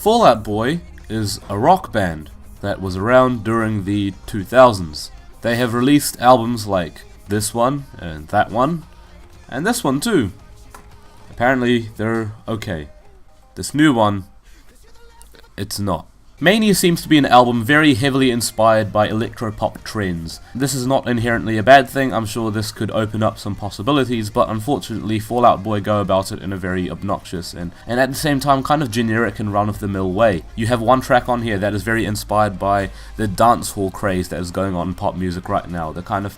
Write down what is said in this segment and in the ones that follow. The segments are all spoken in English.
Fall Out Boy is a rock band that was around during the 2000s. They have released albums like this one, and that one, and this one too. Apparently they're okay. This new one, it's not. Mania seems to be an album very heavily inspired by electro-pop trends. This is not inherently a bad thing. I'm sure this could open up some possibilities, but unfortunately Fall Out Boy go about it in a very obnoxious and at the same time kind of generic and run-of-the-mill way. You have one track on here that is very inspired by the dancehall craze that is going on in pop music right now. The kind of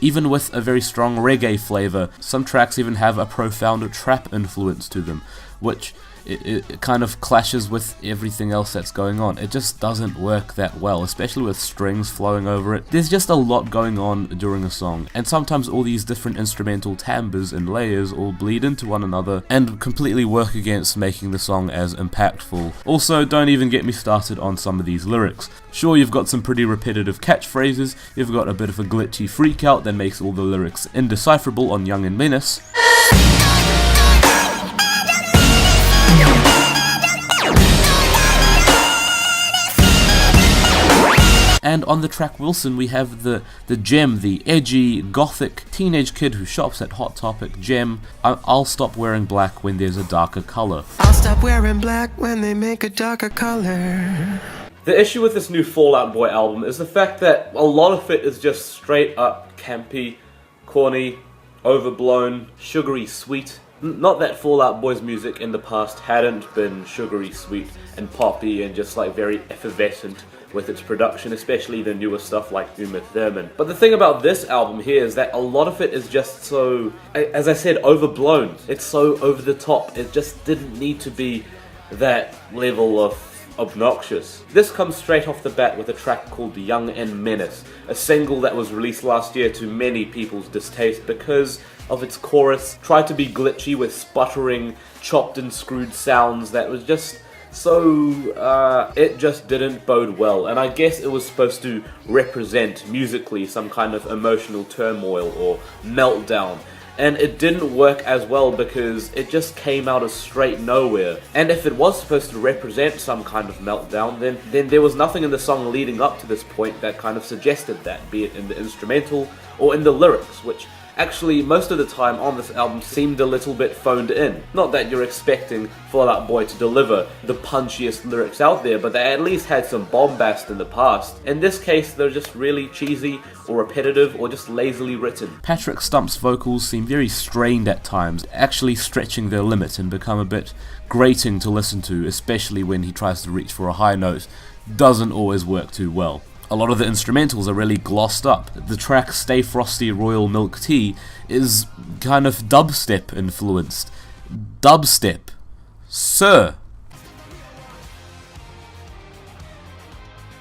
even with a very strong reggae flavour, some tracks even have a profound trap influence to them, which it kind of clashes with everything else that's going on. It just doesn't work that well, especially with strings flowing over it. There's just a lot going on during a song, and sometimes all these different instrumental timbres and layers all bleed into one another and completely work against making the song as impactful. Also, don't even get me started on some of these lyrics. Sure, you've got some pretty repetitive catchphrases, you've got a bit of a glitchy freakout that makes all the lyrics indecipherable on Young and Menace. And on the track Wilson we have the gem, the edgy, gothic teenage kid who shops at Hot Topic gem. I'll stop wearing black when there's a darker colour. I'll stop wearing black when they make a darker colour. The issue with this new Fall Out Boy album is the fact that a lot of it is just straight up campy, corny, overblown, sugary sweet. Not that Fall Out Boy's music in the past hadn't been sugary sweet and poppy and just like very effervescent with its production, especially the newer stuff like Uma Thurman. But the thing about this album here is that a lot of it is just so, as I said, overblown. It's so over the top. It just didn't need to be that level of obnoxious. This comes straight off the bat with a track called Young and Menace, a single that was released last year to many people's distaste because of its chorus. Tried to be glitchy with sputtering, chopped and screwed sounds that was just so, it just didn't bode well, and I guess it was supposed to represent musically some kind of emotional turmoil or meltdown, and it didn't work as well because it just came out of straight nowhere. And if it was supposed to represent some kind of meltdown, then there was nothing in the song leading up to this point that kind of suggested that, be it in the instrumental or in the lyrics, which actually most of the time on this album seemed a little bit phoned in. Not that you're expecting Fall Out Boy to deliver the punchiest lyrics out there, but they at least had some bombast in the past. In this case, they're just really cheesy or repetitive or just lazily written. Patrick Stump's vocals seem very strained at times, actually stretching their limit and become a bit grating to listen to, especially when he tries to reach for a high note. Doesn't always work too well. A lot of the instrumentals are really glossed up. The track Stay Frosty Royal Milk Tea is kind of dubstep influenced. Dubstep. Sir.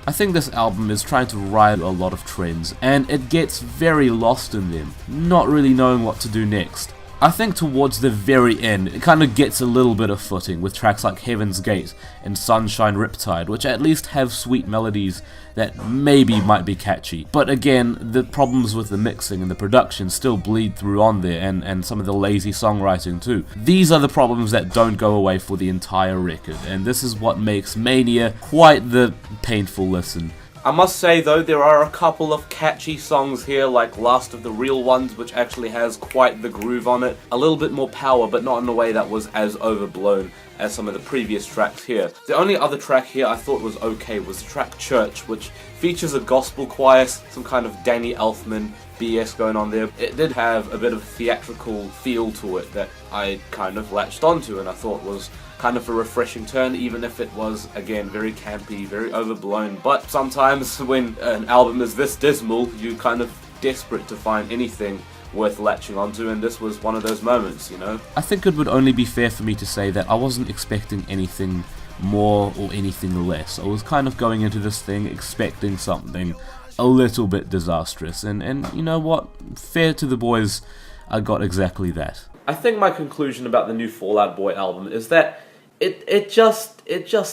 I think this album is trying to ride a lot of trends, and it gets very lost in them, not really knowing what to do next. I think towards the very end, it kind of gets a little bit of footing with tracks like Heaven's Gate and Sunshine Riptide, which at least have sweet melodies that maybe might be catchy. But again, the problems with the mixing and the production still bleed through on there, and some of the lazy songwriting too. These are the problems that don't go away for the entire record, and this is what makes Mania quite the painful listen. I must say though, there are a couple of catchy songs here, like Last of the Real Ones, which actually has quite the groove on it. A little bit more power, but not in a way that was as overblown as some of the previous tracks here. The only other track here I thought was okay was the track Church, which features a gospel choir, some kind of Danny Elfman BS going on there. It did have a bit of a theatrical feel to it that I kind of latched onto and I thought was kind of a refreshing turn, even if it was, again, very campy, very overblown. But sometimes when an album is this dismal, you're kind of desperate to find anything worth latching onto, and this was one of those moments, you know? I think it would only be fair for me to say that I wasn't expecting anything more or anything less. I was kind of going into this thing expecting something a little bit disastrous, and you know what? Fair to the boys, I got exactly that. I think my conclusion about the new Fall Out Boy album is that it just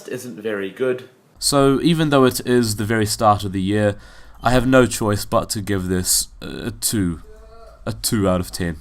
isn't very good. So even though it is the very start of the year, I have no choice but to give this a 2 out of 10.